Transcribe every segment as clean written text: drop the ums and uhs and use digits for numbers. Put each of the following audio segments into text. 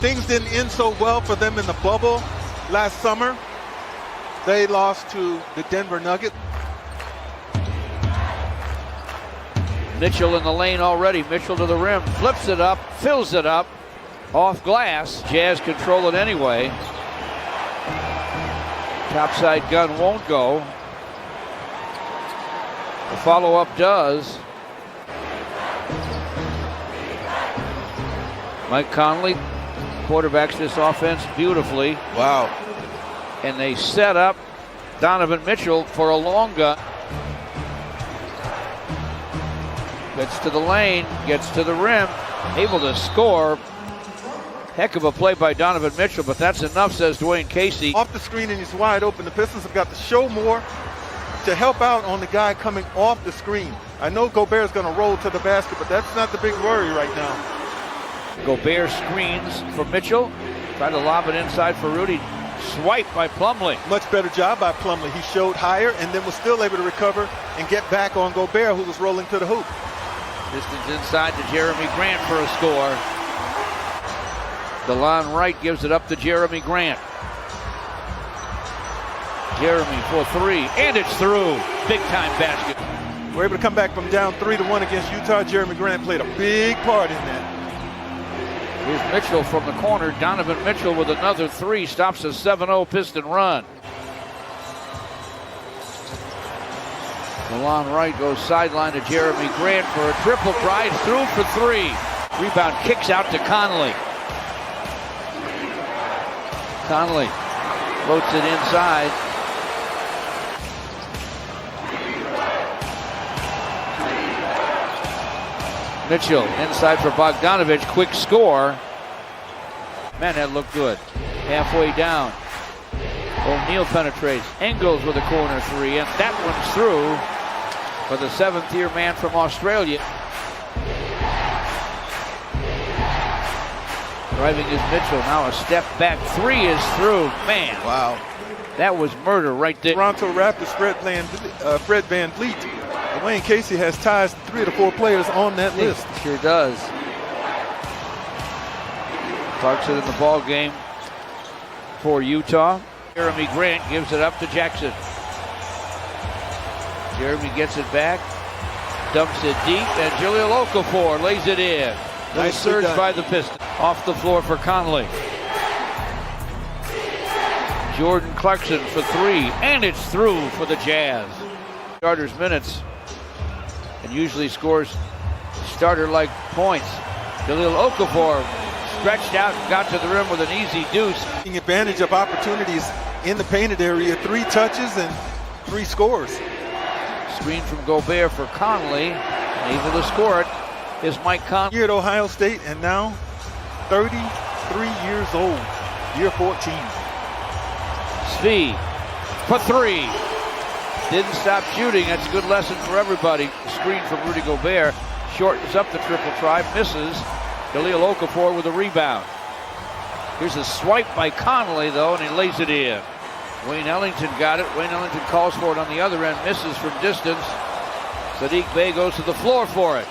Things didn't end so well for them in the bubble last summer. They lost to the Denver Nuggets. Mitchell in the lane already. Mitchell to the rim, flips it up, fills it up, off glass. Jazz control it anyway. Topside gun won't go. The follow-up does. Mike Conley quarterbacks this offense beautifully. Wow. And they set up Donovan Mitchell for a long gun. Gets to the lane, gets to the rim, able to score. Heck of a play by Donovan Mitchell, but that's enough, says Dwayne Casey. Off the screen and he's wide open. The Pistons have got to show more to help out on the guy coming off the screen. I know Gobert's going to roll to the basket, but that's not the big worry right now. Gobert screens for Mitchell. Try to lob it inside for Rudy. Swipe by Plumlee. Much better job by Plumlee. He showed higher and then was still able to recover and get back on Gobert, who was rolling to the hoop. Pistons inside to Jeremy Grant for a score. DeLon Wright gives it up to Jeremy Grant. Jeremy for three, and it's through. Big time basket. We're able to come back from down 3-1 against Utah. Jeremy Grant played a big part in that. Here's Mitchell from the corner. Donovan Mitchell with another three stops a 7-0 Piston run. DeLon Wright goes sideline to Jeremy Grant for a triple. Drives through for three. Rebound kicks out to Conley. Conley floats it inside. Mitchell inside for Bogdanovich. Quick score. Man, that looked good. Halfway down. O'Neal penetrates. Engels with a corner three, and that one's through for the seventh-year man from Australia. Driving is Mitchell. Now a step back three is through. Man, wow. That was murder right there. Toronto Raptors Fred Van Vliet. Dwayne Casey has ties to 3 of the 4 players on that list. Sure does. Clarkson in the ball game for Utah. Jeremy Grant gives it up to Jackson. Jeremy gets it back, dumps it deep, and Jahlil Okafor lays it in. Nice surge by the Pistons. Off the floor for Conley. Jordan Clarkson for three, and it's through for the Jazz. Starters minutes, and usually scores starter-like points. Jahlil Okafor stretched out and got to the rim with an easy deuce. Taking advantage of opportunities in the painted area. 3 touches and 3 scores. Screen from Gobert for Conley. Able to score it is Mike Conley. Here at Ohio State, and now 33 years old. Year 14. Svi for three. Didn't stop shooting. That's a good lesson for everybody. Screen from Rudy Gobert. Shortens up the triple try. Misses. Jahlil Okafor with a rebound. Here's a swipe by Conley, though, and he lays it in. Wayne Ellington got it. Wayne Ellington calls for it on the other end. Misses from distance. Sadiq Bey goes to the floor for it.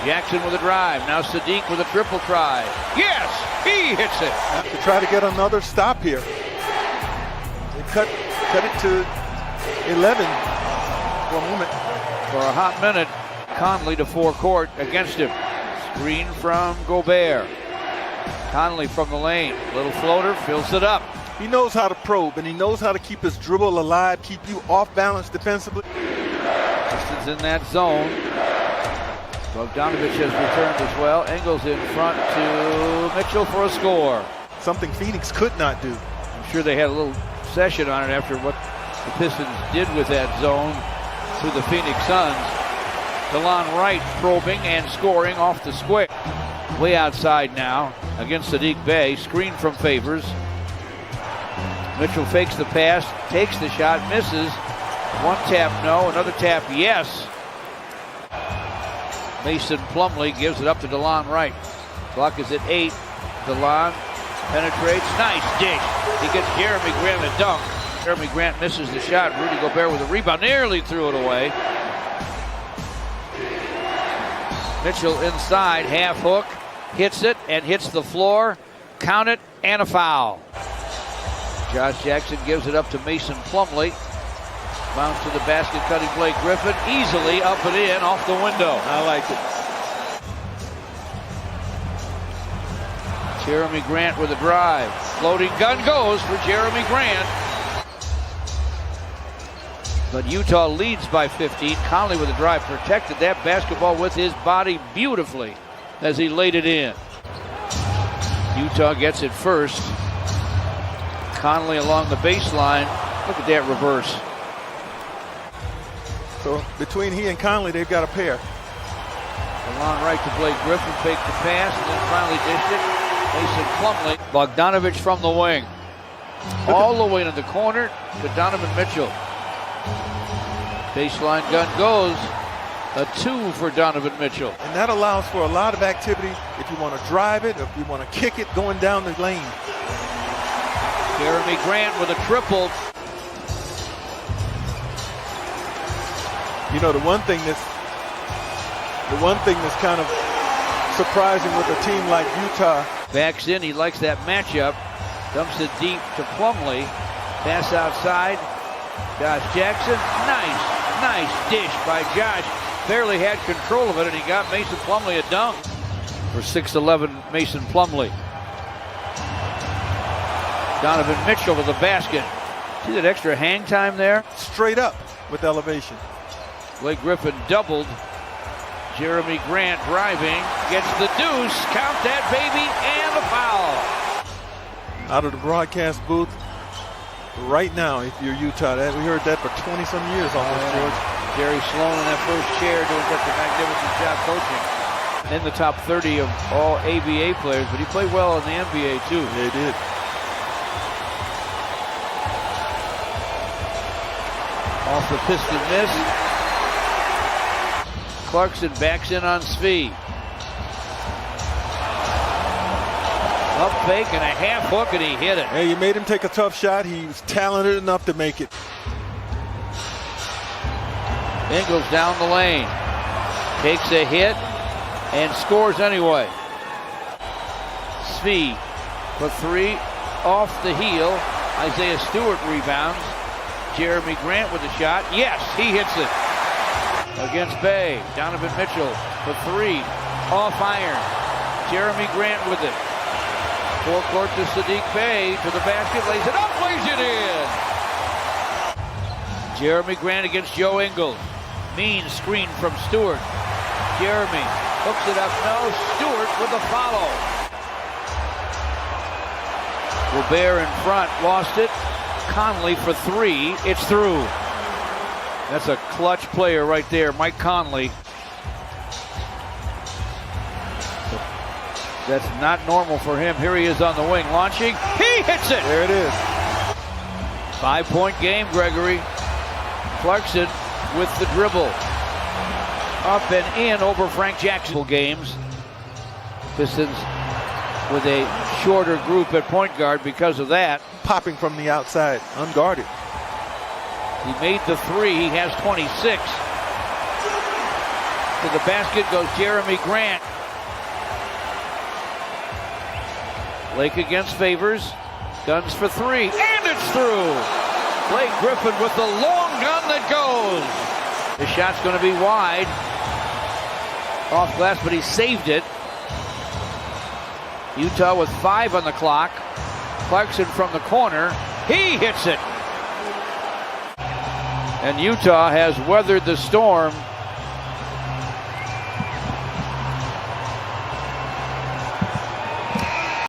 Jackson with a drive. Now Sadiq with a triple try. Yes! He hits it. To try to get another stop here. They cut it to 11 for a moment. For a hot minute, Conley to forecourt against him. Screen from Gobert. Conley from the lane. Little floater, fills it up. He knows how to probe, and he knows how to keep his dribble alive, keep you off balance defensively. Pistons in that zone. Bogdanovich has returned as well. Engels in front to Mitchell for a score. Something Phoenix could not do. I'm sure they had a little session on it after what the Pistons did with that zone to the Phoenix Suns. DeLon Wright probing and scoring off the square. Way outside now against Sadiq Bey. Screen from Favors. Mitchell fakes the pass, takes the shot, misses. One tap, no. Another tap, yes. Mason Plumlee gives it up to DeLon Wright. Clock is at 8. DeLon penetrates. Nice dish. He gets Jeremy Grant a dunk. Jeremy Grant misses the shot. Rudy Gobert with a rebound. Nearly threw it away. Mitchell inside, half hook. Hits it and hits the floor. count it, and a foul. Josh Jackson gives it up to Mason Plumlee. Bounce to the basket, cutting Blake Griffin. Easily up and in, off the window. I like it. Jeremy Grant with a drive. Floating gun goes for Jeremy Grant. But Utah leads by 15. Conley with a drive protected that basketball with his body beautifully as he laid it in. Utah gets it first. Conley along the baseline. Look at that reverse. So between he and Conley, they've got a pair. The long right to Blake Griffin, faked the pass, and then finally dished it. Mason Plumlee. Bogdanovich from the wing. All the way to the corner to Donovan Mitchell. Baseline gun goes. A 2 for Donovan Mitchell. And that allows for a lot of activity if you want to drive it, if you want to kick it going down the lane. Jeremy Grant with a triple. You know, the one thing that's kind of surprising with a team like Utah. Backs in, he likes that matchup. Dumps it deep to Plumlee. Pass outside. Josh Jackson. Nice dish by Josh. Barely had control of it, and he got Mason Plumlee a dunk. For 6'11", Mason Plumlee. Donovan Mitchell with the basket. See that extra hang time there? Straight up with elevation. Blake Griffin doubled. Jeremy Grant driving. Gets the deuce. Count that baby, and a foul. Out of the broadcast booth right now, if you're Utah, we heard that for 20-some years almost, George. Jerry Sloan in that first chair doing such a magnificent job coaching. In the top 30 of all ABA players, but he played well in the NBA too. Yeah, he did. Off the piston miss. Clarkson backs in on Svi. Up fake and a half hook, and he hit it. Hey, you made him take a tough shot. He was talented enough to make it. Ingles down the lane. Takes a hit and scores anyway. Svi for 3 off the heel. Isaiah Stewart rebounds. Jeremy Grant with a shot. Yes, he hits it. Against Bay. Donovan Mitchell for 3. Off iron. Jeremy Grant with it. Forecourt to Sadiq Bey. To the basket. Lays it up. Lays it in. Jeremy Grant against Joe Ingles. Mean screen from Stewart. Jeremy hooks it up. No. Stewart with the follow. Gobert in front. Lost it. Conley for 3. It's through. That's a clutch player right there, Mike Conley. That's not normal for him. Here he is on the wing, launching. He hits it! There it is. 5-point game, Gregory. Clarkson with the dribble. Up and in over Frank Jackson. Games. Pistons with a shorter group at point guard because of that. Popping from the outside, unguarded. He made the 3. He has 26. To the basket goes Jeremy Grant. Blake against Favors. Guns for 3. And it's through. Blake Griffin with the long gun that goes. The shot's going to be wide. Off glass, but he saved it. Utah with 5 on the clock. Clarkson from the corner. He hits it. And Utah has weathered the storm